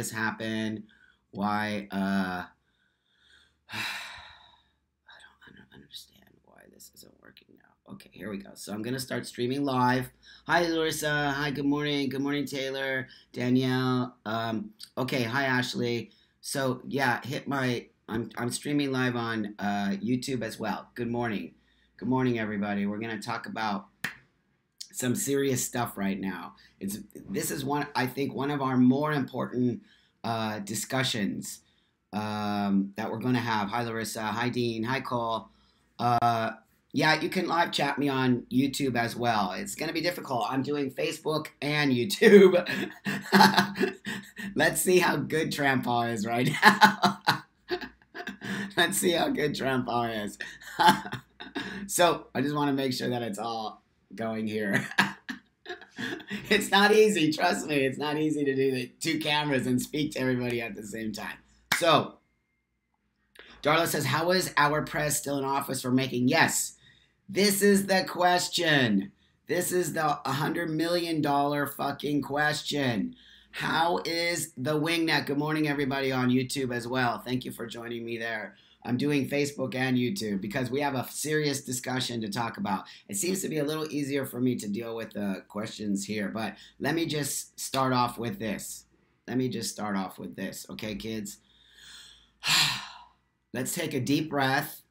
this happen? Why, I don't understand why this isn't working now. Okay, here we go. So I'm going to start streaming live. Hi, Larissa. Hi, good morning. Good morning, Taylor, Danielle. Okay, hi, Ashley. So, yeah, I'm streaming live on YouTube as well. Good morning. Good morning, everybody. We're going to talk about some serious stuff right now. This is I think one of our more important discussions that we're going to have. Hi, Larissa. Hi, Dean. Hi, Cole. Yeah, you can live chat me on YouTube as well. It's going to be difficult. I'm doing Facebook and YouTube. Let's see how good Trampaw is right now. Let's see how good Trampaw is. So I just want to make sure that it's all going here. It's not easy, trust me. It's not easy to do the two cameras and speak to everybody at the same time. So, Darla says, how is our press still in office for making? Yes, this is the question. This is the $100 million fucking question. How is the Wingnet? Good morning, everybody on YouTube as well. Thank you for joining me there. I'm doing Facebook and YouTube because we have a serious discussion to talk about. It seems to be a little easier for me to deal with the questions here, but let me just start off with this. Okay, kids? Let's take a deep breath.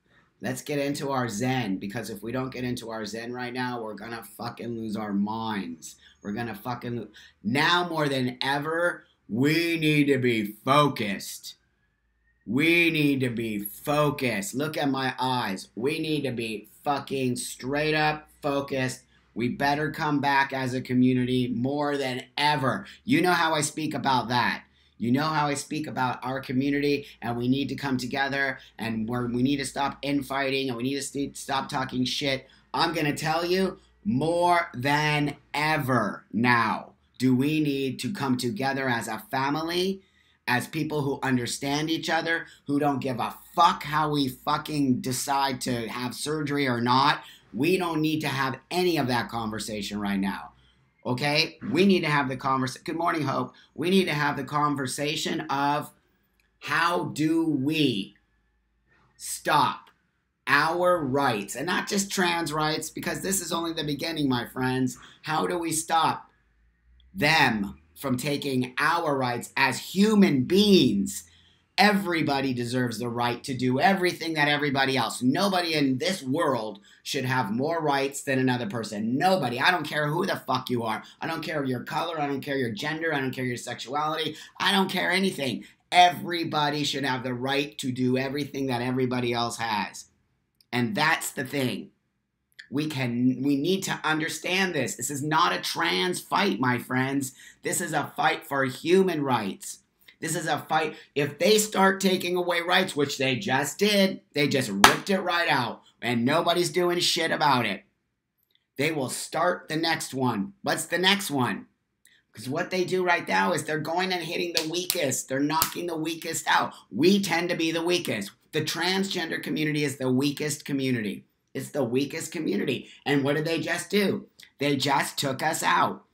Let's get into our Zen, because if we don't get into our Zen right now, we're gonna fucking lose our minds. We're gonna fucking now more than ever, we need to be focused. We need to be focused. Look at my eyes. We need to be fucking straight up focused. We better come back as a community more than ever. You know how I speak about that. You know how I speak about our community, and we need to come together, and we need to stop infighting, and we need to stop talking shit. I'm going to tell you, more than ever now, do we need to come together as a family, as people who understand each other, who don't give a fuck how we fucking decide to have surgery or not. We don't need to have any of that conversation right now. Okay? We need to have the conversation. Good morning, Hope. We need to have the conversation of how do we stop our rights, and not just trans rights, because this is only the beginning, my friends. How do we stop them from taking our rights as human beings? Everybody deserves the right to do everything that everybody else. Nobody in this world should have more rights than another person. Nobody. I don't care who the fuck you are. I don't care your color. I don't care your gender. I don't care your sexuality. I don't care anything. Everybody should have the right to do everything that everybody else has. And that's the thing. We need to understand this. This is not a trans fight, my friends. This is a fight for human rights. This is a fight. If they start taking away rights, which they just did, they just ripped it right out, and nobody's doing shit about it. They will start the next one. What's the next one? Because what they do right now is they're going and hitting the weakest. They're knocking the weakest out. We tend to be the weakest. The transgender community is the weakest community. It's the weakest community. And what did they just do? They just took us out.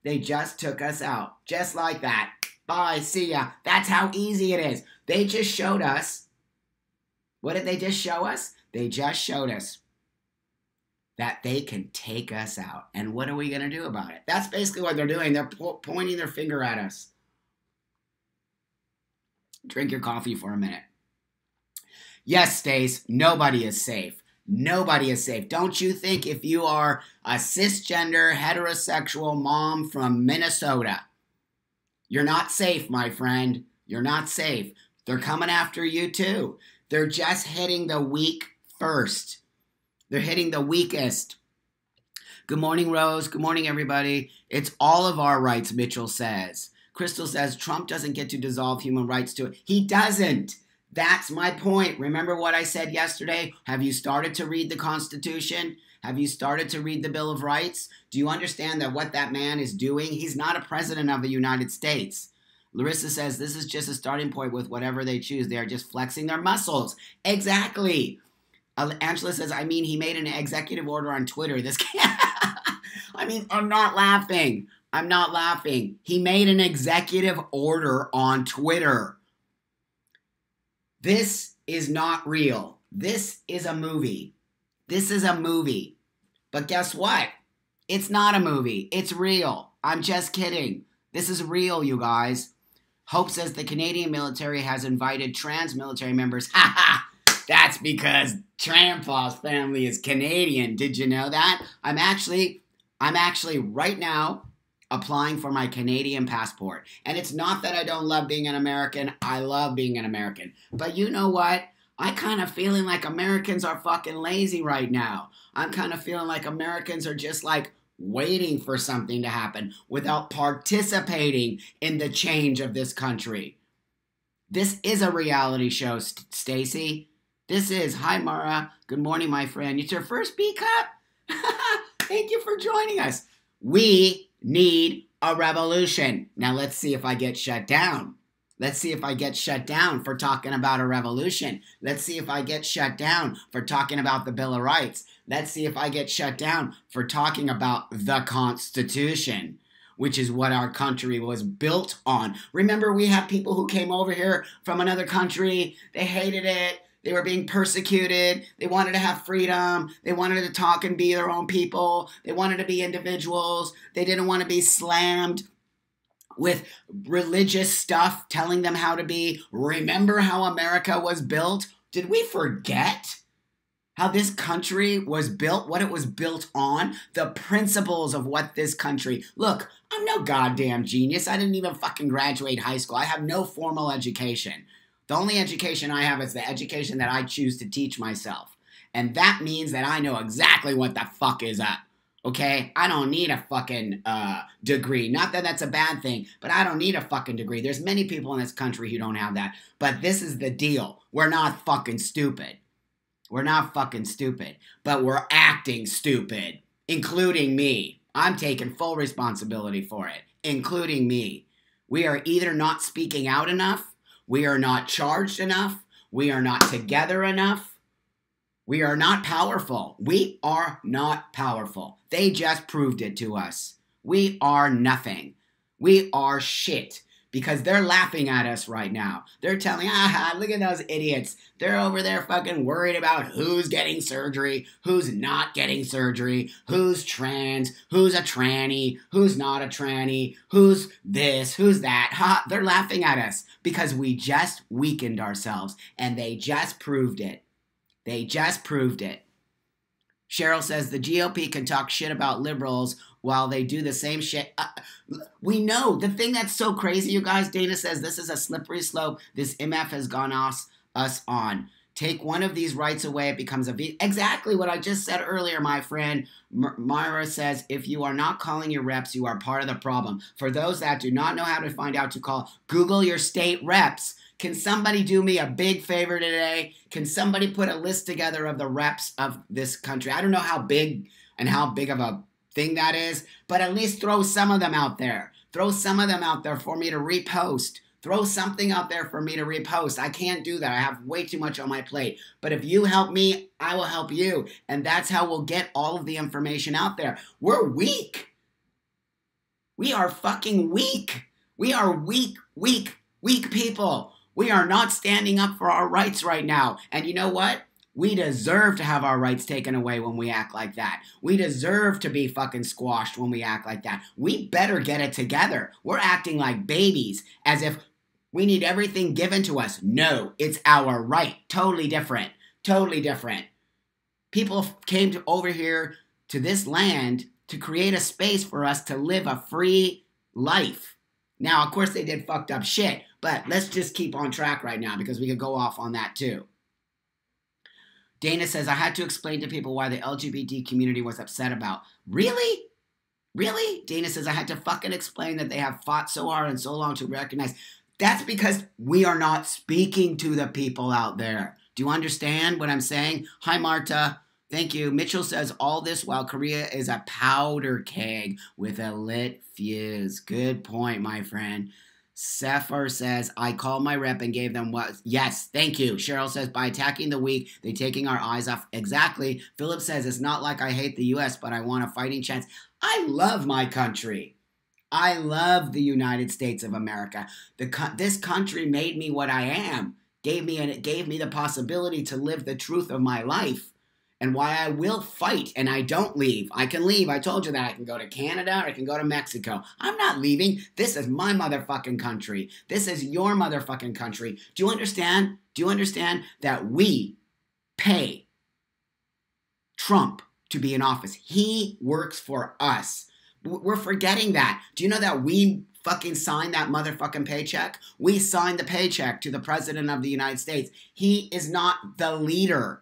They just took us out. Just like that. Bye, see ya. That's how easy it is. They just showed us. What did they just show us? They just showed us that they can take us out. And what are we going to do about it? That's basically what they're doing. They're pointing their finger at us. Drink your coffee for a minute. Yes, Stace, nobody is safe. Nobody is safe. Don't you think if you are a cisgender, heterosexual mom from Minnesota, you're not safe, my friend. You're not safe. They're coming after you too. They're just hitting the weak first. They're hitting the weakest. Good morning, Rose. Good morning, everybody. It's all of our rights, Mitchell says. Crystal says Trump doesn't get to dissolve human rights to it. He doesn't. That's my point. Remember what I said yesterday? Have you started to read the Constitution? Have you started to read the Bill of Rights? Do you understand that what that man is doing? He's not a president of the United States. Larissa says this is just a starting point with whatever they choose. They are just flexing their muscles. Exactly. Angela says, I mean, he made an executive order on Twitter. This can't. I mean, I'm not laughing. I'm not laughing. He made an executive order on Twitter. This is not real. This is a movie. This is a movie. But guess what? It's not a movie. It's real. I'm just kidding. This is real, you guys. Hope says the Canadian military has invited trans military members. Ha ha! That's because Trampaw's family is Canadian. Did you know that? I'm actually right now applying for my Canadian passport. And it's not that I don't love being an American. I love being an American. But you know what? I kind of feeling like Americans are fucking lazy right now. I'm kind of feeling like Americans are just like waiting for something to happen without participating in the change of this country. This is a reality show, Stacy. This is. Hi, Mara. Good morning, my friend. It's your first B-Cup? Thank you for joining us. We need a revolution. Now, let's see if I get shut down. Let's see if I get shut down for talking about a revolution. Let's see if I get shut down for talking about the Bill of Rights. Let's see if I get shut down for talking about the Constitution, which is what our country was built on. Remember, we had people who came over here from another country. They hated it. They were being persecuted. They wanted to have freedom. They wanted to talk and be their own people. They wanted to be individuals. They didn't want to be slammed with religious stuff telling them how to be. Remember how America was built? Did we forget how this country was built, what it was built on, the principles of what this country... Look, I'm no goddamn genius. I didn't even fucking graduate high school. I have no formal education. The only education I have is the education that I choose to teach myself. And that means that I know exactly what the fuck is up. Okay? I don't need a fucking degree. Not that that's a bad thing, but I don't need a fucking degree. There's many people in this country who don't have that. But this is the deal. We're not fucking stupid. We're not fucking stupid. But we're acting stupid. Including me. I'm taking full responsibility for it. Including me. We are either not speaking out enough. We are not charged enough. We are not together enough. We are not powerful. We are not powerful. They just proved it to us. We are nothing. We are shit. Because they're laughing at us right now. They're telling, look at those idiots. They're over there fucking worried about who's getting surgery, who's not getting surgery, who's trans, who's a tranny, who's not a tranny, who's this, who's that. They're laughing at us because we just weakened ourselves and they just proved it. They just proved it. Cheryl says the GOP can talk shit about liberals while they do the same shit. We know. The thing that's so crazy, you guys, Dana says this is a slippery slope this MF has gone us on. Take one of these rights away, it becomes a... Exactly what I just said earlier, my friend. Myra says, if you are not calling your reps, you are part of the problem. For those that do not know how to find out to call, Google your state reps. Can somebody do me a big favor today? Can somebody put a list together of the reps of this country? I don't know how big of a thing that is, but at least throw some of them out there. Throw some of them out there for me to repost. Throw something out there for me to repost. I can't do that. I have way too much on my plate. But if you help me, I will help you. And that's how we'll get all of the information out there. We're weak. We are fucking weak. We are weak people. We are not standing up for our rights right now. And you know what? We deserve to have our rights taken away when we act like that. We deserve to be fucking squashed when we act like that. We better get it together. We're acting like babies, as if we need everything given to us. No, it's our right. Totally different. Totally different. People came over here to this land to create a space for us to live a free life. Now, of course, they did fucked up shit, but let's just keep on track right now because we could go off on that too. Dana says, I had to explain to people why the LGBT community was upset about. Really? Really? Dana says, I had to fucking explain that they have fought so hard and so long to recognize. That's because we are not speaking to the people out there. Do you understand what I'm saying? Hi, Marta. Thank you. Mitchell says, all this while Korea is a powder keg with a lit fuse. Good point, my friend. Sefer says, I called my rep and gave them what? Yes, thank you. Cheryl says, by attacking the weak, they're taking our eyes off. Exactly. Philip says, it's not like I hate the U.S., but I want a fighting chance. I love my country. I love the United States of America. This country made me what I am, gave me the possibility to live the truth of my life. And why I will fight and I don't leave. I can leave. I told you that. I can go to Canada or I can go to Mexico. I'm not leaving. This is my motherfucking country. This is your motherfucking country. Do you understand? Do you understand that we pay Trump to be in office? He works for us. We're forgetting that. Do you know that we fucking signed that motherfucking paycheck? We signed the paycheck to the President of the United States. He is not the leader.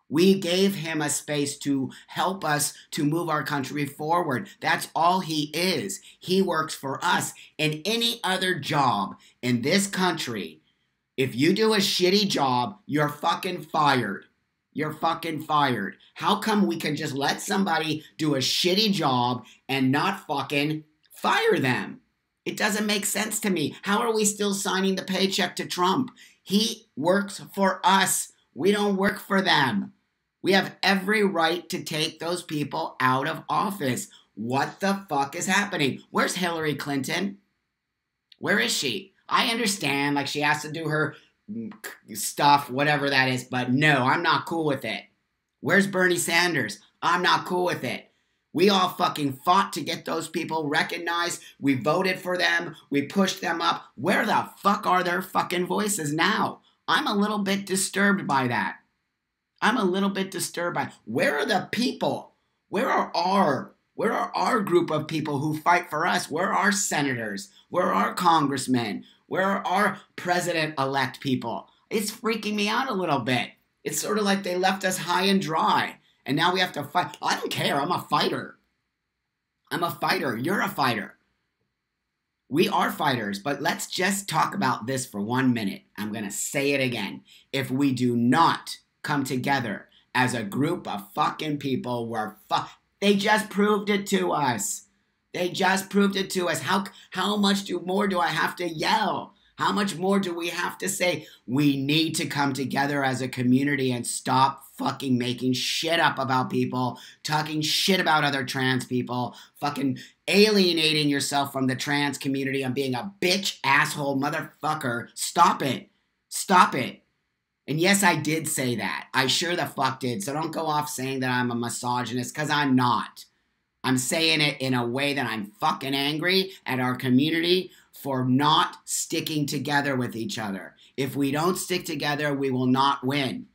We gave him a space to help us to move our country forward. That's all he is. He works for us. In any other job in this country, if you do a shitty job, you're fucking fired. You're fucking fired. How come we can just let somebody do a shitty job and not fucking fire them? It doesn't make sense to me. How are we still signing the paycheck to Trump? He works for us. We don't work for them. We have every right to take those people out of office. What the fuck is happening? Where's Hillary Clinton? Where is she? I understand, like, she has to do her stuff, whatever that is, but no, I'm not cool with it. Where's Bernie Sanders? I'm not cool with it. We all fucking fought to get those people recognized. We voted for them. We pushed them up. Where the fuck are their fucking voices now? I'm a little bit disturbed by that. I'm a little bit disturbed by, where are the people? Where are our group of people who fight for us? Where are our senators? Where are our congressmen? Where are our president-elect people? It's freaking me out a little bit. It's sort of like they left us high and dry, and now we have to fight. I don't care. I'm a fighter. I'm a fighter. You're a fighter. We are fighters, but let's just talk about this for 1 minute. I'm going to say it again. If we do not come together as a group of fucking people, they just proved it to us. They just proved it to us. How much more do I have to yell? How much more do we have to say? We need to come together as a community and stop fucking making shit up about people, talking shit about other trans people, fucking alienating yourself from the trans community and being a bitch, asshole, motherfucker. Stop it. Stop it. And yes, I did say that. I sure the fuck did. So don't go off saying that I'm a misogynist, because I'm not. I'm saying it in a way that I'm fucking angry at our community for not sticking together with each other. If we don't stick together, we will not win.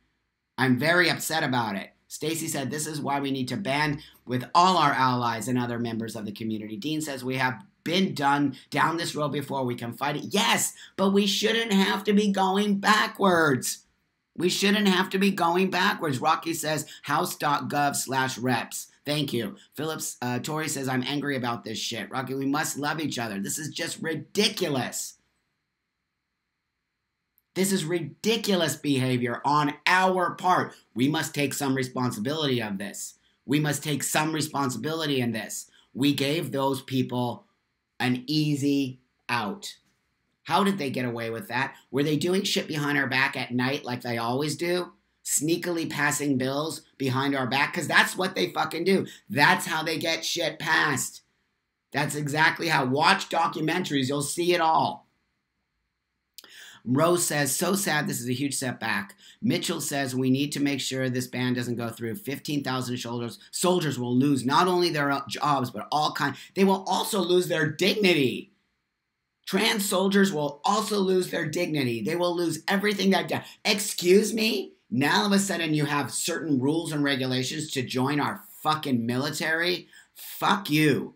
I'm very upset about it. Stacy said this is why we need to band with all our allies and other members of the community. Dean says we have been down this road before. We can fight it. Yes, but we shouldn't have to be going backwards. We shouldn't have to be going backwards. Rocky says house.gov/reps. Thank you. Phillips, Tori says, I'm angry about this shit. Rocky, we must love each other. This is just ridiculous. This is ridiculous behavior on our part. We must take some responsibility of this. We must take some responsibility in this. We gave those people an easy out. How did they get away with that? Were they doing shit behind our back at night like they always do? Sneakily passing bills behind our back? Because that's what they fucking do. That's how they get shit passed. That's exactly how. Watch documentaries. You'll see it all. Rose says, so sad, this is a huge setback. Mitchell says, we need to make sure this ban doesn't go through. 15,000 soldiers will lose not only their jobs, but all kinds. They will also lose their dignity. Trans soldiers will also lose their dignity. They will lose everything they've done. Excuse me? Now all of a sudden you have certain rules and regulations to join our fucking military? Fuck you.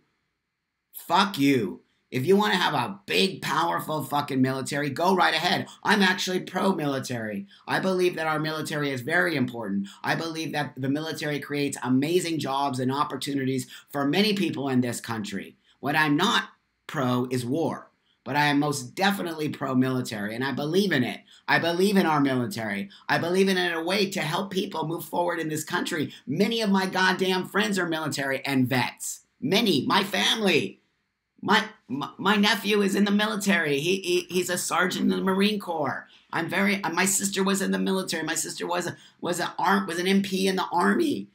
Fuck you. If you want to have a big, powerful fucking military, go right ahead. I'm actually pro-military. I believe that our military is very important. I believe that the military creates amazing jobs and opportunities for many people in this country. What I'm not pro is war. But I am most definitely pro-military, and I believe in it. I believe in our military. I believe in it in a way to help people move forward in this country. Many of my goddamn friends are military and vets. Many. My family. My nephew is in the military. He's a sergeant in the Marine Corps. My sister was in the military. My sister was an MP in the Army.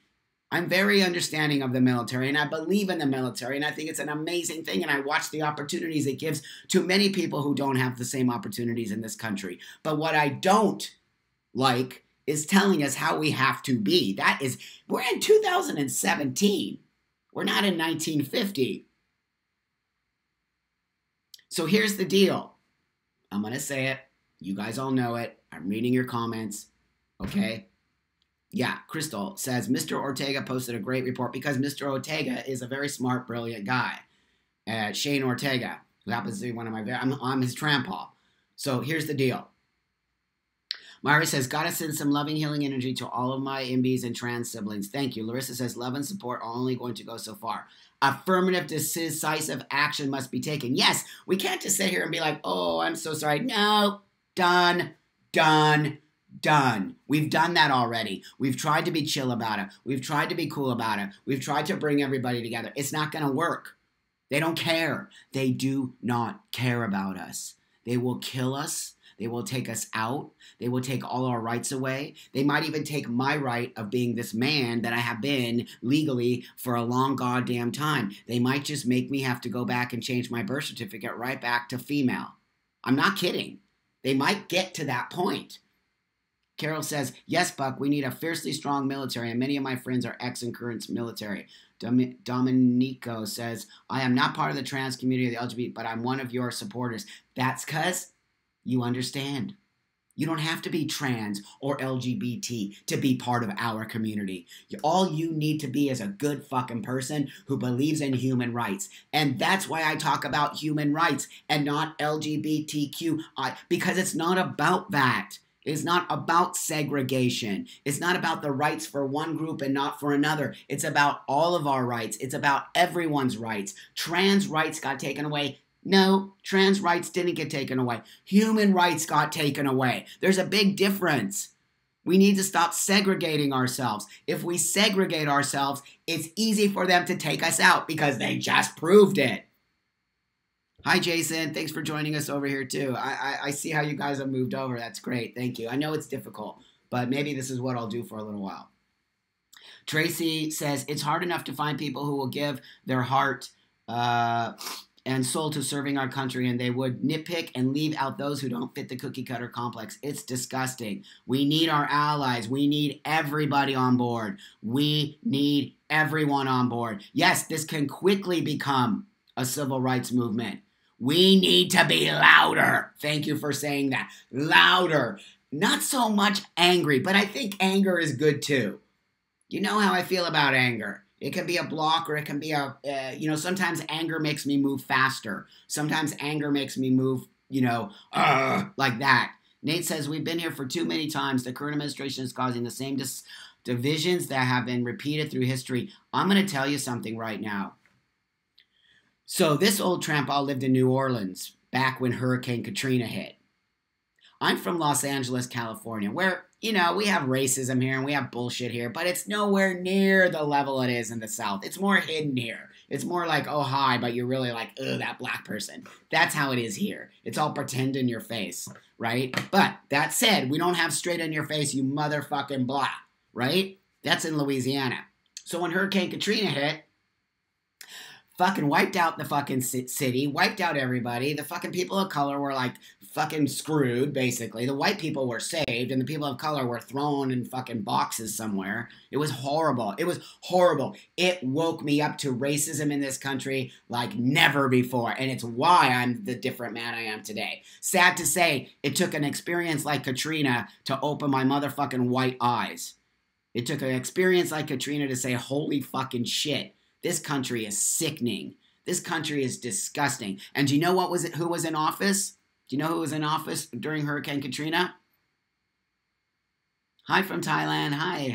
I'm very understanding of the military, and I believe in the military, and I think it's an amazing thing, and I watch the opportunities it gives to many people who don't have the same opportunities in this country. But what I don't like is telling us how we have to be. That is, we're in 2017. We're not in 1950. So here's the deal. I'm going to say it. You guys all know it. I'm reading your comments. Okay? Yeah, Crystal says, Mr. Ortega posted a great report because Mr. Ortega is a very smart, brilliant guy. Shane Ortega, who happens to be one of my, I'm his grandpa. So here's the deal. Myra says, gotta send some loving, healing energy to all of my MBs and trans siblings. Thank you. Larissa says, love and support are only going to go so far. Affirmative, decisive action must be taken. Yes, we can't just sit here and be like, oh, I'm so sorry. No, done. We've done that already. We've tried to be chill about it. We've tried to be cool about it. We've tried to bring everybody together. It's not going to work. They don't care. They do not care about us. They will kill us. They will take us out. They will take all our rights away. They might even take my right of being this man that I have been legally for a long goddamn time. They might just make me have to go back and change my birth certificate right back to female. I'm not kidding. They might get to that point. Carol says, yes, Buck, we need a fiercely strong military, and many of my friends are ex and current military. Dominico says, I am not part of the trans community of the LGBT, but I'm one of your supporters. That's because you understand. You don't have to be trans or LGBT to be part of our community. All you need to be is a good fucking person who believes in human rights. And that's why I talk about human rights and not LGBTQI, because it's not about that. It's not about segregation. It's not about the rights for one group and not for another. It's about all of our rights. It's about everyone's rights. Trans rights got taken away. No, trans rights didn't get taken away. Human rights got taken away. There's a big difference. We need to stop segregating ourselves. If we segregate ourselves, it's easy for them to take us out because they just proved it. Hi, Jason. Thanks for joining us over here, too. I see how you guys have moved over. That's great. Thank you. I know it's difficult, but maybe this is what I'll do for a little while. Tracy says, it's hard enough to find people who will give their heart and soul to serving our country, and they would nitpick and leave out those who don't fit the cookie-cutter complex. It's disgusting. We need our allies. We need everybody on board. We need everyone on board. Yes, this can quickly become a civil rights movement. We need to be louder. Thank you for saying that. Louder. Not so much angry, but I think anger is good too. You know how I feel about anger. It can be a block or it can be sometimes anger makes me move faster. Sometimes anger makes me move, like that. Nate says, we've been here for too many times. The current administration is causing the same divisions that have been repeated through history. I'm going to tell you something right now. So this old tramp lived in New Orleans back when Hurricane Katrina hit. I'm from Los Angeles, California, where, we have racism here and we have bullshit here, but it's nowhere near the level it is in the South. It's more hidden here. It's more like, oh, hi, but you're really like, ugh, that black person. That's how it is here. It's all pretend in your face, right? But that said, we don't have straight in your face, you motherfucking blah, right? That's in Louisiana. So when Hurricane Katrina hit, fucking wiped out the fucking city, wiped out everybody. The fucking people of color were like fucking screwed, basically. The white people were saved, and the people of color were thrown in fucking boxes somewhere. It was horrible. It was horrible. It woke me up to racism in this country like never before, and it's why I'm the different man I am today. Sad to say, it took an experience like Katrina to open my motherfucking white eyes. It took an experience like Katrina to say, holy fucking shit. This country is sickening. This country is disgusting. And do you know who was in office? Do you know who was in office during Hurricane Katrina? Hi from Thailand. Hi,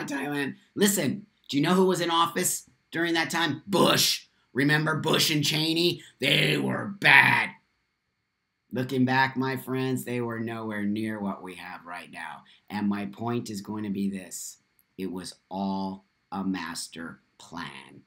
Thailand. Listen, do you know who was in office during that time? Bush. Remember Bush and Cheney? They were bad. Looking back, my friends, they were nowhere near what we have right now. And my point is going to be this. It was all a master plan.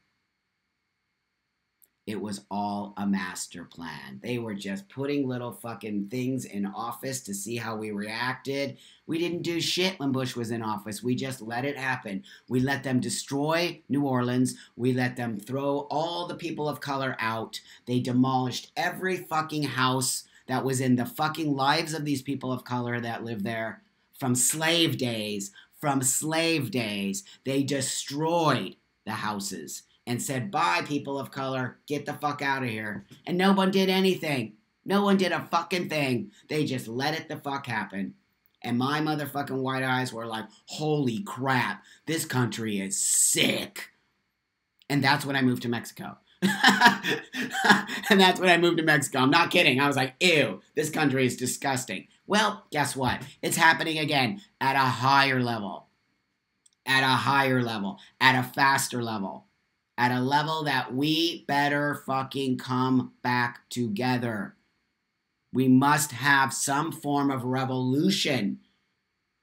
It was all a master plan. They were just putting little fucking things in office to see how we reacted. We didn't do shit when Bush was in office. We just let it happen. We let them destroy New Orleans. We let them throw all the people of color out. They demolished every fucking house that was in the fucking lives of these people of color that live there from slave days. From slave days. They destroyed the houses and said, bye, people of color, get the fuck out of here. And no one did anything. No one did a fucking thing. They just let it the fuck happen. And my motherfucking white eyes were like, holy crap, this country is sick. And that's when I moved to Mexico. And that's when I moved to Mexico. I'm not kidding. I was like, ew, this country is disgusting. Well, guess what? It's happening again at a higher level. At a higher level. At a faster level. At a level that we better fucking come back together. We must have some form of revolution.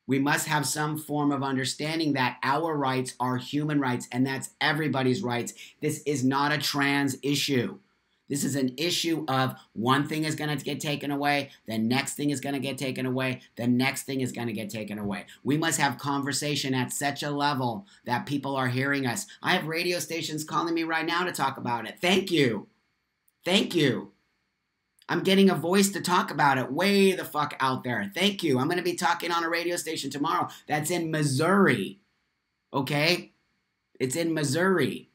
We must have some form of understanding that our rights are human rights, and that's everybody's rights. This is not a trans issue. This is an issue of one thing is going to get taken away, the next thing is going to get taken away, the next thing is going to get taken away. We must have conversation at such a level that people are hearing us. I have radio stations calling me right now to talk about it. Thank you. Thank you. I'm getting a voice to talk about it way the fuck out there. Thank you. I'm going to be talking on a radio station tomorrow that's in Missouri. Okay? It's in Missouri.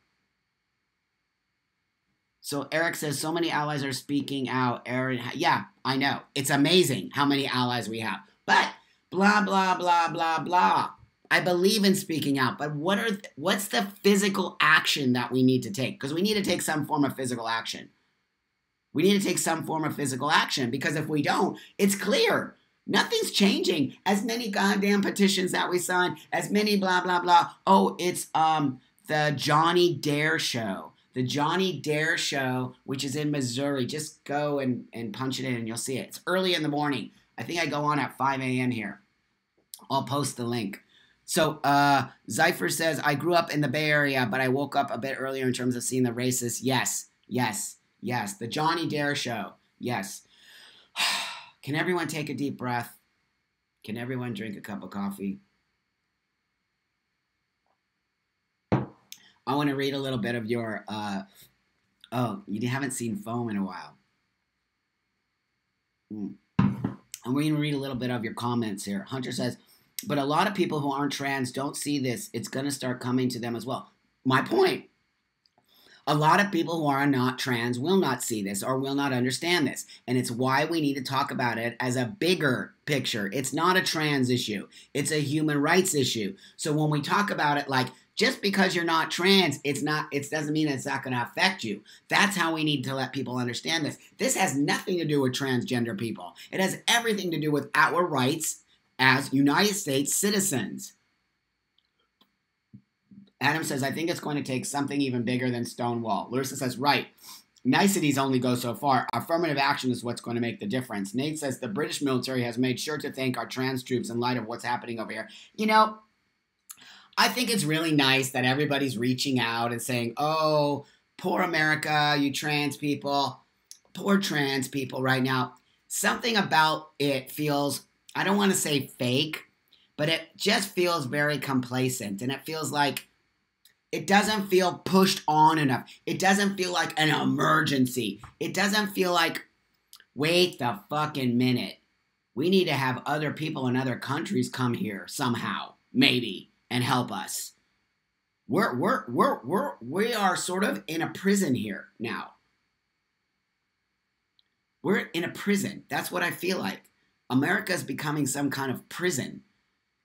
So Eric says, so many allies are speaking out. Aaron, yeah, I know. It's amazing how many allies we have. But blah, blah, blah, blah, blah. I believe in speaking out. But what's the physical action that we need to take? Because we need to take some form of physical action. We need to take some form of physical action. Because if we don't, it's clear. Nothing's changing. As many goddamn petitions that we sign, as many blah, blah, blah. Oh, it's the Johnny Dare show. The Johnny Dare show, which is in Missouri. Just go and punch it in and you'll see it. It's early in the morning. I think I go on at 5 a.m. here. I'll post the link. So Zypher says, I grew up in the Bay Area, but I woke up a bit earlier in terms of seeing the racists. Yes, yes, yes. The Johnny Dare show. Yes. Can everyone take a deep breath? Can everyone drink a cup of coffee? I want to read a little bit of your, oh, you haven't seen foam in a while. I'm going to read a little bit of your comments here. Hunter says, but a lot of people who aren't trans don't see this. It's going to start coming to them as well. My point. A lot of people who are not trans will not see this or will not understand this. And it's why we need to talk about it as a bigger picture. It's not a trans issue. It's a human rights issue. So when we talk about it like, just because you're not trans, it doesn't mean it's not going to affect you. That's how we need to let people understand this. This has nothing to do with transgender people. It has everything to do with our rights as United States citizens. Adam says, I think it's going to take something even bigger than Stonewall. Larissa says, right. Niceties only go so far. Affirmative action is what's going to make the difference. Nate says, the British military has made sure to thank our trans troops in light of what's happening over here. You know, I think it's really nice that everybody's reaching out and saying, oh, poor America, you trans people, poor trans people right now. Something about it feels, I don't want to say fake, but it just feels very complacent. And it feels like it doesn't feel pushed on enough. It doesn't feel like an emergency. It doesn't feel like, wait the fucking minute. We need to have other people in other countries come here somehow, maybe, and help us. We are sort of in a prison here now. We're in a prison. That's what I feel like. America is becoming some kind of prison.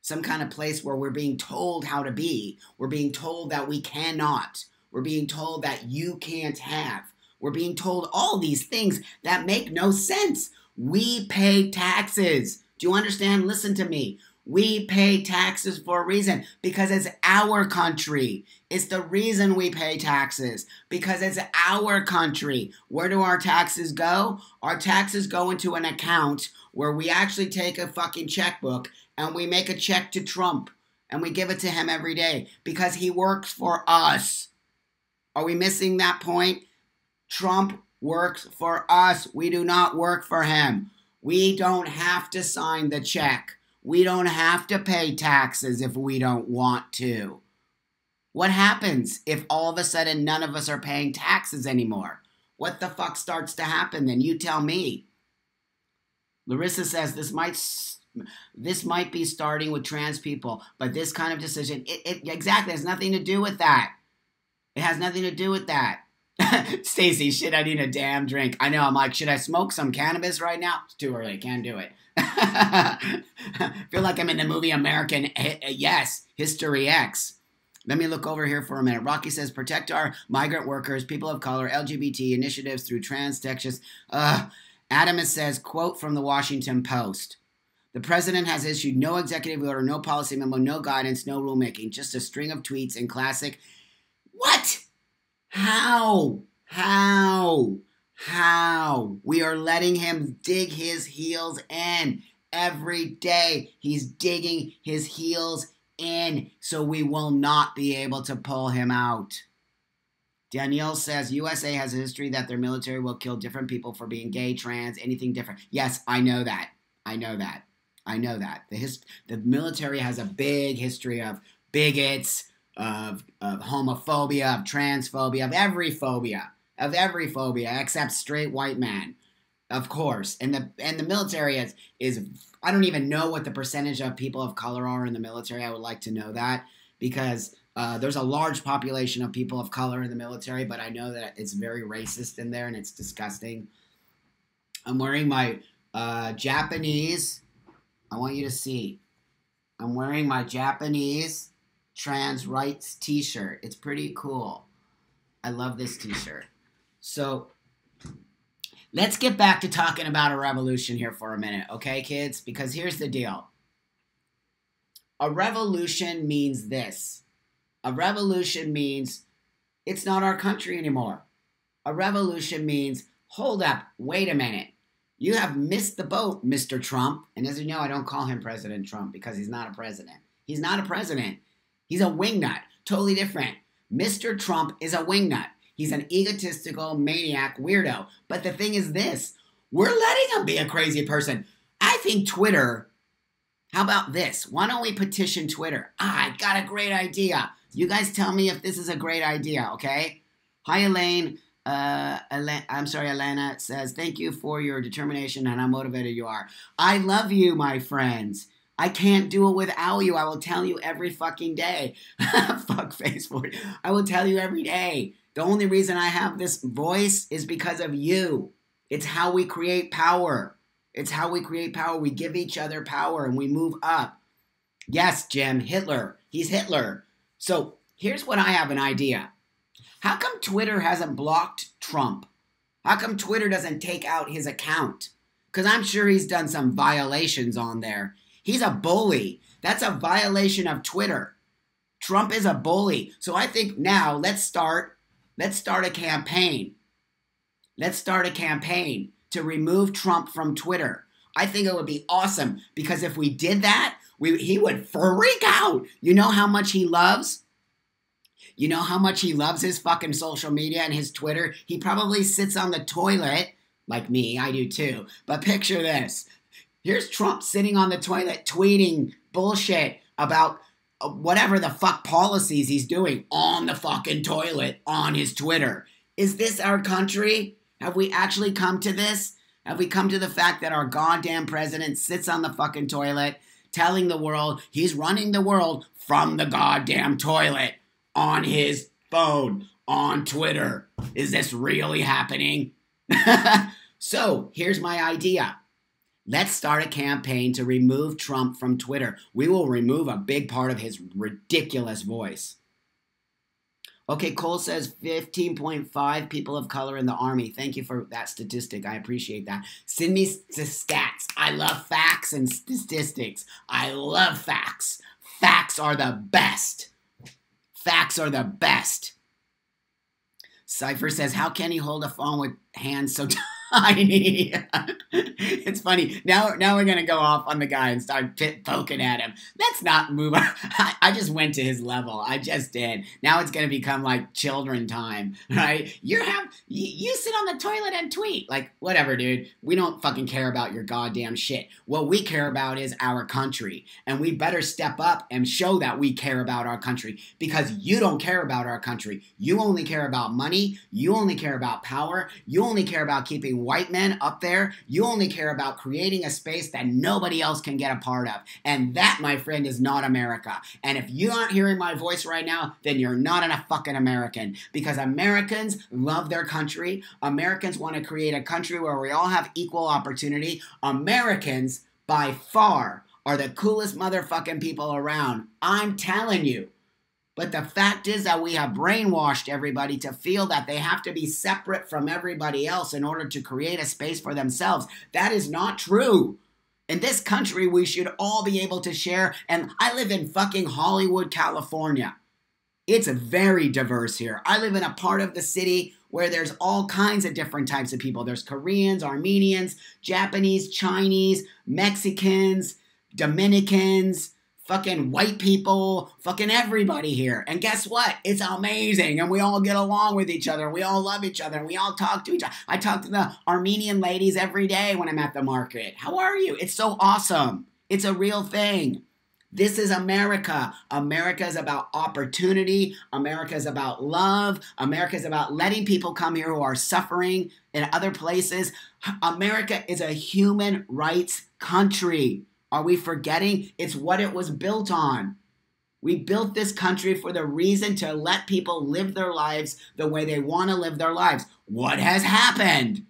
Some kind of place where we're being told how to be. We're being told that we cannot. We're being told that you can't have. We're being told all these things that make no sense. We pay taxes. Do you understand? Listen to me. We pay taxes for a reason, because it's our country. It's the reason we pay taxes, because it's our country. Where do our taxes go? Our taxes go into an account where we actually take a fucking checkbook and we make a check to Trump and we give it to him every day because he works for us. Are we missing that point? Trump works for us. We do not work for him. We don't have to sign the check. We don't have to pay taxes if we don't want to. What happens if all of a sudden none of us are paying taxes anymore? What the fuck starts to happen then? You tell me. Larissa says this might be starting with trans people, but this kind of decision, it exactly has nothing to do with that. It has nothing to do with that. Stacy, shit, I need a damn drink. I know, I'm like, should I smoke some cannabis right now? It's too early, can't do it. I feel like I'm in the movie American, yes, History X. Let me look over here for a minute. Rocky says, protect our migrant workers, people of color, LGBT initiatives through trans Texas. Adamus says, quote from the Washington Post. The president has issued no executive order, no policy memo, no guidance, no rulemaking, just a string of tweets in classic. What? How? We are letting him dig his heels in. Every day he's digging his heels in, so we will not be able to pull him out. Danielle says, USA has a history that their military will kill different people for being gay, trans, anything different. Yes, I know that. The military has a big history of bigots, of homophobia, of transphobia, of every phobia except straight white man, of course. And the military is I don't even know what the percentage of people of color are in the military. I would like to know that because there's a large population of people of color in the military, but I know that it's very racist in there and it's disgusting. I'm wearing my Japanese. I want you to see. I'm wearing my Japanese trans rights t-shirt. It's pretty cool. I love this t-shirt. So let's get back to talking about a revolution here for a minute, okay, kids? Because here's the deal. A revolution means this. A revolution means it's not our country anymore. A revolution means, hold up, wait a minute. You have missed the boat, Mr. Trump. And as you know, I don't call him President Trump because he's not a president. He's not a president. He's a wingnut. Totally different. Mr. Trump is a wingnut. He's an egotistical maniac weirdo. But the thing is this. We're letting him be a crazy person. I think Twitter, how about this? Why don't we petition Twitter? I got a great idea. You guys tell me if this is a great idea, okay? Hi, Elaine. I'm sorry, Elena says, thank you for your determination and how motivated you are. I love you, my friends. I can't do it without you. I will tell you every fucking day. Fuck Facebook. I will tell you every day. The only reason I have this voice is because of you. It's how we create power. It's how we create power. We give each other power and we move up. Yes, Jim, Hitler. He's Hitler. So here's what I have an idea. How come Twitter hasn't blocked Trump? How come Twitter doesn't take out his account? Because I'm sure he's done some violations on there. He's a bully. That's a violation of Twitter. Trump is a bully. So I think now let's start a campaign. Let's start a campaign to remove Trump from Twitter. I think it would be awesome because if we did that, he would freak out. You know how much he loves? You know how much he loves his fucking social media and his Twitter? He probably sits on the toilet, like me, I do too. But picture this. Here's Trump sitting on the toilet tweeting bullshit about whatever the fuck policies he's doing on the fucking toilet on his Twitter. Is this our country? Have we actually come to this? Have we come to the fact that our goddamn president sits on the fucking toilet telling the world he's running the world from the goddamn toilet on his phone, on Twitter? Is this really happening? So, here's my idea. Let's start a campaign to remove Trump from Twitter. We will remove a big part of his ridiculous voice. Okay, Cole says 15.5 people of color in the Army. Thank you for that statistic. I appreciate that. Send me the stats. I love facts and statistics. I love facts. Facts are the best. Facts are the best. Cypher says, how can he hold a phone with hands so tiny. It's funny. Now we're gonna go off on the guy and start poking at him. Let's not move. I just went to his level. I just did. Now it's gonna become like children time, right? You sit on the toilet and tweet. Like, whatever, dude. We don't fucking care about your goddamn shit. What we care about is our country, and we better step up and show that we care about our country, because you don't care about our country. You only care about money. You only care about power. You only care about keeping white men up there. You only care about creating a space that nobody else can get a part of. And that, my friend, is not America. And if you aren't hearing my voice right now, then you're not a fucking American. Because Americans love their country. Americans want to create a country where we all have equal opportunity. Americans, by far, are the coolest motherfucking people around. I'm telling you. But the fact is that we have brainwashed everybody to feel that they have to be separate from everybody else in order to create a space for themselves. That is not true. In this country, we should all be able to share. And I live in fucking Hollywood, California. It's very diverse here. I live in a part of the city where there's all kinds of different types of people. There's Koreans, Armenians, Japanese, Chinese, Mexicans, Dominicans, fucking white people, fucking everybody here. And guess what? It's amazing. And we all get along with each other. We all love each other. And we all talk to each other. I talk to the Armenian ladies every day when I'm at the market. How are you? It's so awesome. It's a real thing. This is America. America is about opportunity. America is about love. America is about letting people come here who are suffering in other places. America is a human rights country. Are we forgetting? It's what it was built on. We built this country for the reason to let people live their lives the way they want to live their lives. What has happened?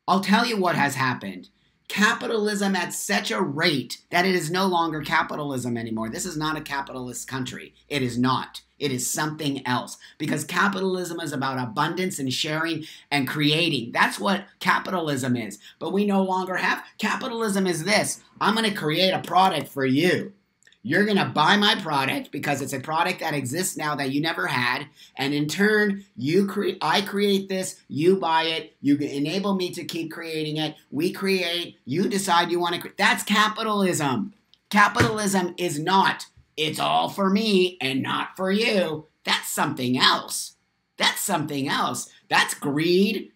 I'll tell you what has happened. Capitalism at such a rate that it is no longer capitalism anymore. This is not a capitalist country. It is not. It is something else. Because capitalism is about abundance and sharing and creating. That's what capitalism is. But we no longer have. Capitalism is this. I'm going to create a product for you. You're going to buy my product because it's a product that exists now that you never had. And in turn, I create this, you buy it, you enable me to keep creating it, we create, you decide you want to create. That's capitalism. Capitalism is not, it's all for me and not for you. That's something else. That's something else. That's greed.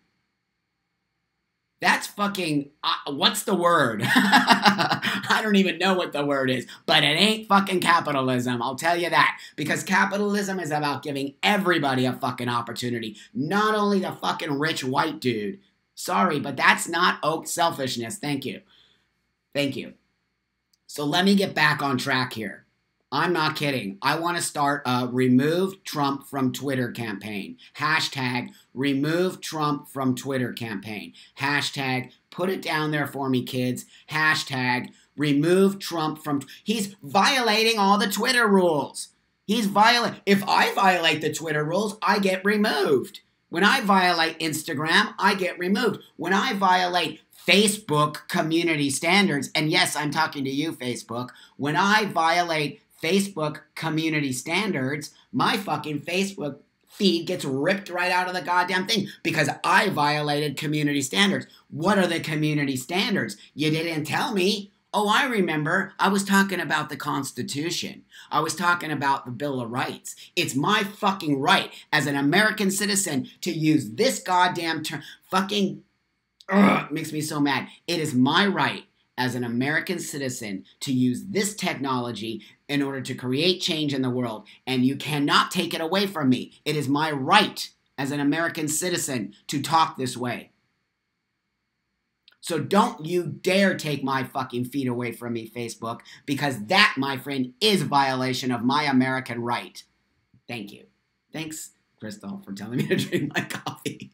That's fucking, what's the word? I don't even know what the word is, but it ain't fucking capitalism, I'll tell you that. Because capitalism is about giving everybody a fucking opportunity, not only the fucking rich white dude. Sorry, but that's not selfishness. Thank you. Thank you. So let me get back on track here. I'm not kidding. I want to start a Remove Trump from Twitter campaign. Hashtag Remove Trump from Twitter campaign. Hashtag, put it down there for me, kids. Hashtag Remove Trump from... He's violating all the Twitter rules. If I violate the Twitter rules, I get removed. When I violate Instagram, I get removed. When I violate Facebook community standards, and yes, I'm talking to you, Facebook. When I violate Facebook community standards, my fucking Facebook feed gets ripped right out of the goddamn thing because I violated community standards. What are the community standards? You didn't tell me. Oh, I remember. I was talking about the Constitution. I was talking about the Bill of Rights. It's my fucking right as an American citizen to use this goddamn term. Fucking makes me so mad. It is my right as an American citizen to use this technology in order to create change in the world. And you cannot take it away from me. It is my right as an American citizen to talk this way. So don't you dare take my fucking feet away from me, Facebook, because that, my friend, is violation of my American right. Thank you. Thanks, Crystal, for telling me to drink my coffee.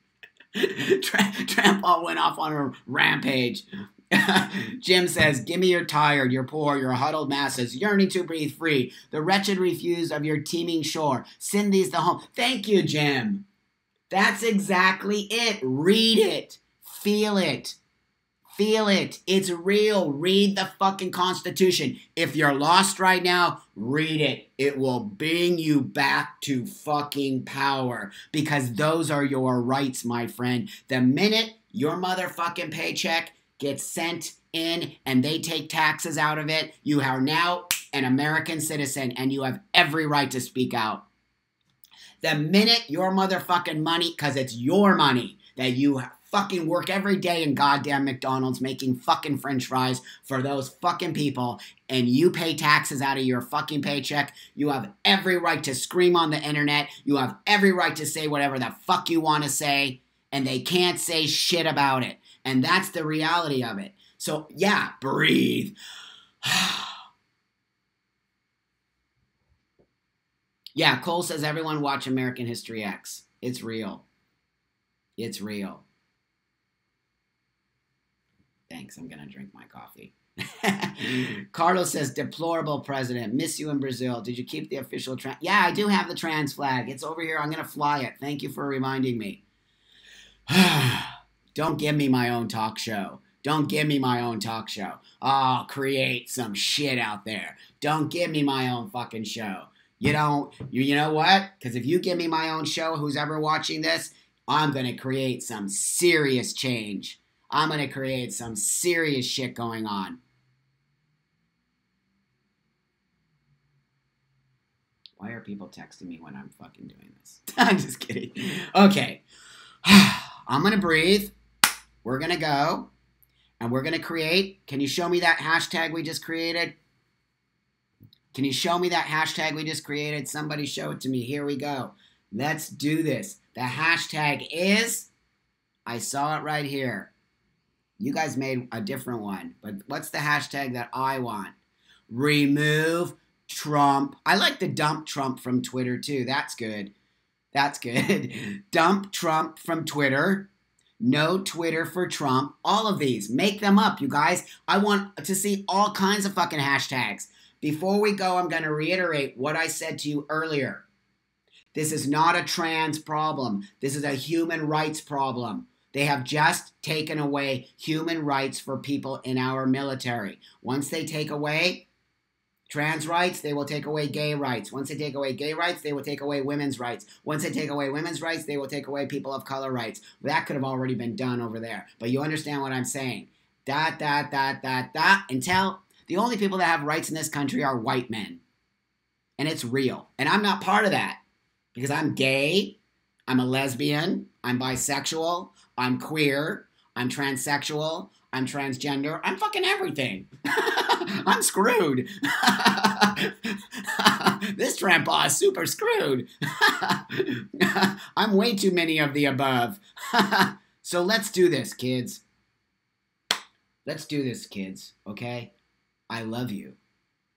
Trampall went off on a rampage. Jim says, give me your tired, your poor, your huddled masses, yearning to breathe free, the wretched refuse of your teeming shore. Send these to home. Thank you, Jim. That's exactly it. Read it. Feel it. Feel it. It's real. Read the fucking Constitution. If you're lost right now, read it. It will bring you back to fucking power because those are your rights, my friend. The minute your motherfucking paycheck gets sent in and they take taxes out of it, you are now an American citizen and you have every right to speak out. The minute your motherfucking money, because it's your money, that you fucking work every day in goddamn McDonald's making fucking french fries for those fucking people and you pay taxes out of your fucking paycheck, you have every right to scream on the internet. You have every right to say whatever the fuck you want to say and they can't say shit about it. And that's the reality of it. So yeah, breathe. Yeah, Cole says everyone watch American History X. It's real. It's real. Thanks, I'm going to drink my coffee. Carlos says, deplorable president. Miss you in Brazil. Did you keep the official trans? Yeah, I do have the trans flag. It's over here. I'm going to fly it. Thank you for reminding me. Don't give me my own talk show. Don't give me my own talk show. Oh, create some shit out there. Don't give me my own fucking show. You know what? Because if you give me my own show, who's ever watching this, I'm going to create some serious change. I'm going to create some serious shit going on. Why are people texting me when I'm fucking doing this? I'm just kidding. Okay. I'm going to breathe. We're going to go. And we're going to create. Can you show me that hashtag we just created? Can you show me that hashtag we just created? Somebody show it to me. Here we go. Let's do this. The hashtag is, I saw it right here. You guys made a different one. But what's the hashtag that I want? Remove Trump. I like the dump Trump from Twitter too. That's good. That's good. Dump Trump from Twitter. No Twitter for Trump. All of these. Make them up, you guys. I want to see all kinds of fucking hashtags. Before we go, I'm going to reiterate what I said to you earlier. This is not a trans problem. This is a human rights problem. They have just taken away human rights for people in our military. Once they take away trans rights, they will take away gay rights. Once they take away gay rights, they will take away women's rights. Once they take away women's rights, they will take away people of color rights. That could have already been done over there. But you understand what I'm saying. Until the only people that have rights in this country are white men. And it's real. And I'm not part of that. Because I'm gay, I'm a lesbian, I'm bisexual, I'm queer, I'm transsexual, I'm transgender, I'm fucking everything. I'm screwed. This grandpa is super screwed. I'm way too many of the above. So let's do this, kids. Let's do this, kids, okay? I love you.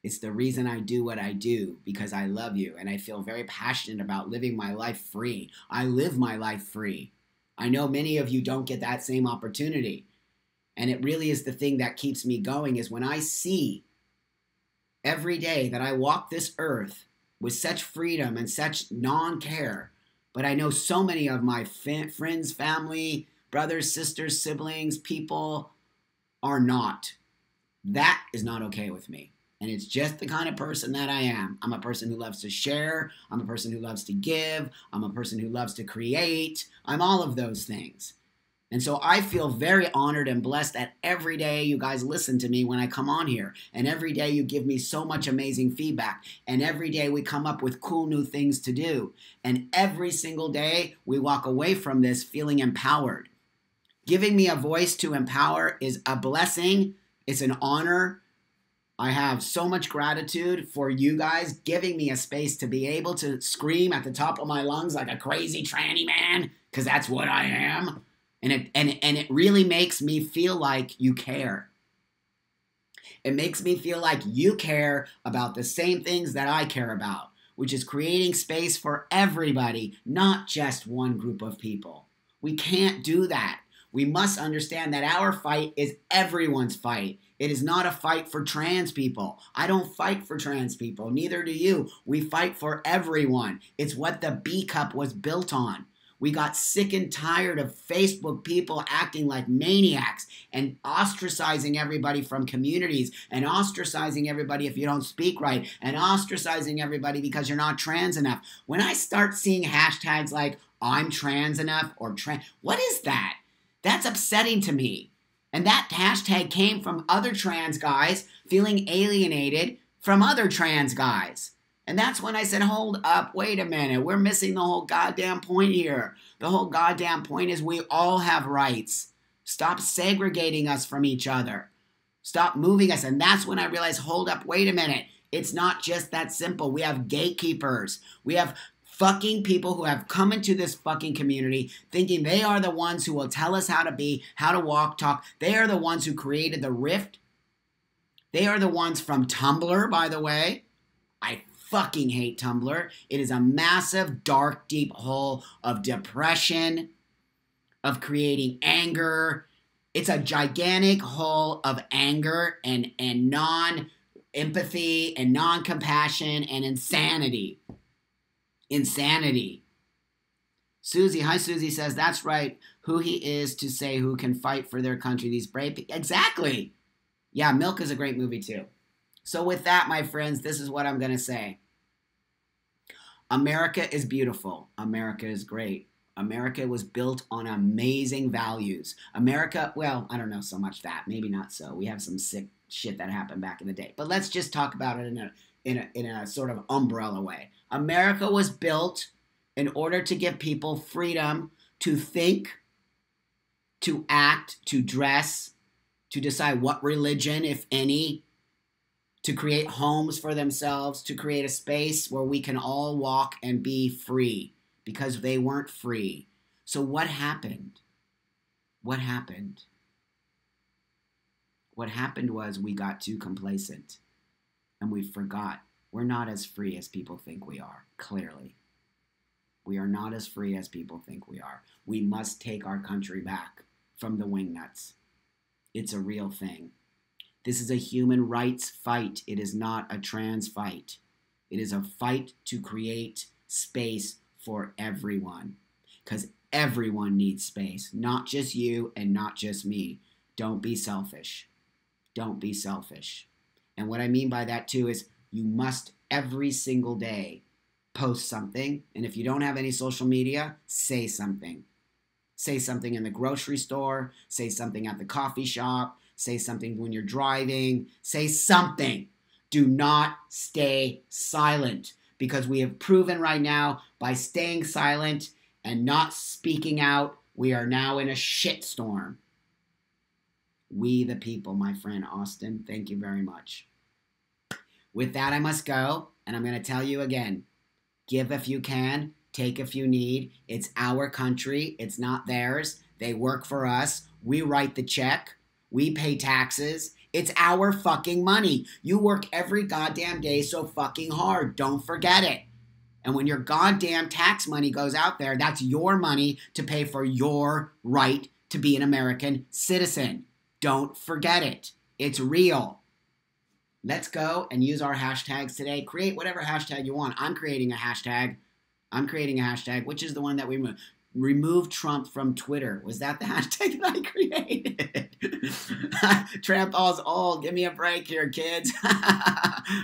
It's the reason I do what I do, because I love you, and I feel very passionate about living my life free. I live my life free. I know many of you don't get that same opportunity, and it really is the thing that keeps me going, is when I see every day that I walk this earth with such freedom and such non-care, but I know so many of my friends, family, brothers, sisters, siblings, people are not. That is not okay with me. And it's just the kind of person that I am. I'm a person who loves to share. I'm a person who loves to give. I'm a person who loves to create. I'm all of those things. And so I feel very honored and blessed that every day you guys listen to me when I come on here. And every day you give me so much amazing feedback. And every day we come up with cool new things to do. And every single day we walk away from this feeling empowered. Giving me a voice to empower is a blessing. It's an honor. I have so much gratitude for you guys giving me a space to be able to scream at the top of my lungs like a crazy tranny man, because that's what I am. And it really makes me feel like you care. It makes me feel like you care about the same things that I care about, which is creating space for everybody, not just one group of people. We can't do that. We must understand that our fight is everyone's fight. It is not a fight for trans people. I don't fight for trans people. Neither do you. We fight for everyone. It's what the B Cup was built on. We got sick and tired of Facebook people acting like maniacs and ostracizing everybody from communities and ostracizing everybody if you don't speak right and ostracizing everybody because you're not trans enough. When I start seeing hashtags like I'm trans enough or trans, what is that? That's upsetting to me. And that hashtag came from other trans guys feeling alienated from other trans guys. And that's when I said, hold up, wait a minute. We're missing the whole goddamn point here. The whole goddamn point is we all have rights. Stop segregating us from each other. Stop moving us. And that's when I realized, hold up, wait a minute. It's not just that simple. We have gatekeepers. We have fucking people who have come into this fucking community thinking they are the ones who will tell us how to be, how to walk, talk. They are the ones who created the rift. They are the ones from Tumblr, by the way. I fucking hate Tumblr. It is a massive, dark, deep hole of depression, of creating anger. It's a gigantic hole of anger and non-empathy and non-compassion and insanity. Insanity. Susie, hi Susie, says, that's right. Who he is to say who can fight for their country. These brave people. Exactly. Yeah, Milk is a great movie too. So with that, my friends, this is what I'm going to say. America is beautiful. America is great. America was built on amazing values. America, well, I don't know so much that. Maybe not so. We have some sick shit that happened back in the day. But let's just talk about it in a sort of umbrella way. America was built in order to give people freedom to think, to act, to dress, to decide what religion, if any, to create homes for themselves, to create a space where we can all walk and be free, because they weren't free. So what happened? What happened? What happened was we got too complacent and we forgot we're not as free as people think we are, clearly. We are not as free as people think we are. We must take our country back from the wingnuts. It's a real thing. This is a human rights fight. It is not a trans fight. It is a fight to create space for everyone, because everyone needs space, not just you and not just me. Don't be selfish. Don't be selfish. And what I mean by that too is you must every single day post something. And if you don't have any social media, say something. Say something in the grocery store. Say something at the coffee shop. Say something when you're driving. Say something. Do not stay silent, because we have proven right now by staying silent and not speaking out, we are now in a shitstorm. We the people, my friend Austin, thank you very much. With that, I must go, and I'm going to tell you again, give if you can, take if you need. It's our country. It's not theirs. They work for us. We write the check. We pay taxes. It's our fucking money. You work every goddamn day so fucking hard. Don't forget it. And when your goddamn tax money goes out there, that's your money to pay for your right to be an American citizen. Don't forget it. It's real. Let's go and use our hashtags today. Create whatever hashtag you want. I'm creating a hashtag. Which is the one that we removed. Remove Trump from Twitter. Was that the hashtag that I created? Trump all's old. Give me a break here, kids.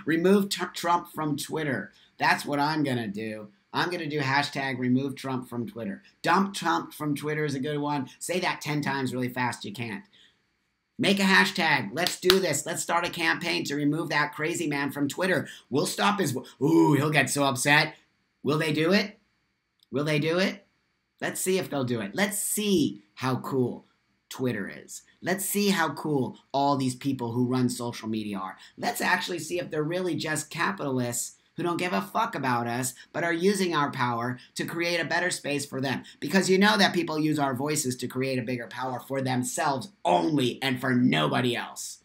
Remove Trump from Twitter. That's what I'm going to do. I'm going to do hashtag remove Trump from Twitter. Dump Trump from Twitter is a good one. Say that 10 times really fast. You can't. Make a hashtag. Let's do this. Let's start a campaign to remove that crazy man from Twitter. We'll stop his... Ooh, he'll get so upset. Will they do it? Will they do it? Let's see if they'll do it. Let's see how cool Twitter is. Let's see how cool all these people who run social media are. Let's actually see if they're really just capitalists who don't give a fuck about us, but are using our power to create a better space for them. Because you know that people use our voices to create a bigger power for themselves only and for nobody else.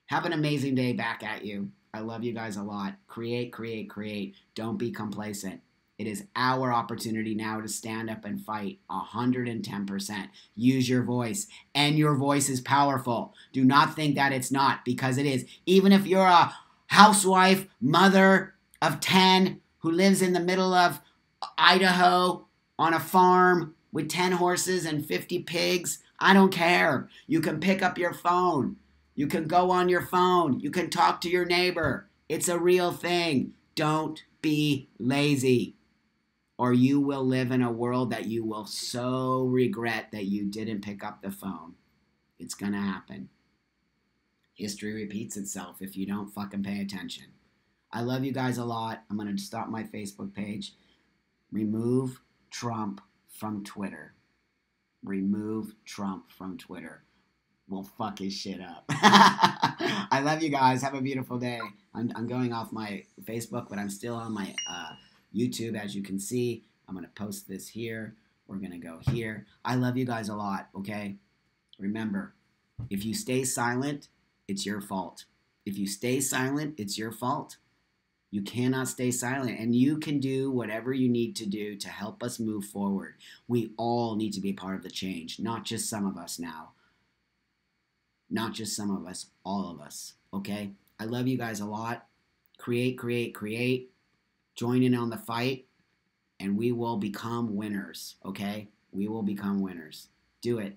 Have an amazing day back at you. I love you guys a lot. Create, create, create. Don't be complacent. It is our opportunity now to stand up and fight 110%. Use your voice, and your voice is powerful. Do not think that it's not, because it is. Even if you're a housewife, mother of 10, who lives in the middle of Idaho, on a farm with 10 horses and 50 pigs. I don't care. You can pick up your phone. You can go on your phone. You can talk to your neighbor. It's a real thing. Don't be lazy, or you will live in a world that you will so regret that you didn't pick up the phone. It's going to happen. History repeats itself if you don't fucking pay attention. I love you guys a lot. I'm going to stop my Facebook page. Remove Trump from Twitter. Remove Trump from Twitter. We'll fuck his shit up. I love you guys. Have a beautiful day. I'm going off my Facebook, but I'm still on my YouTube, as you can see. I'm going to post this here. We're going to go here. I love you guys a lot, okay? Remember, if you stay silent, it's your fault. If you stay silent, it's your fault. You cannot stay silent, and you can do whatever you need to do to help us move forward. We all need to be part of the change, not just some of us now. Not just some of us, all of us, okay? I love you guys a lot. Create, create, create. Join in on the fight, and we will become winners, okay? We will become winners. Do it.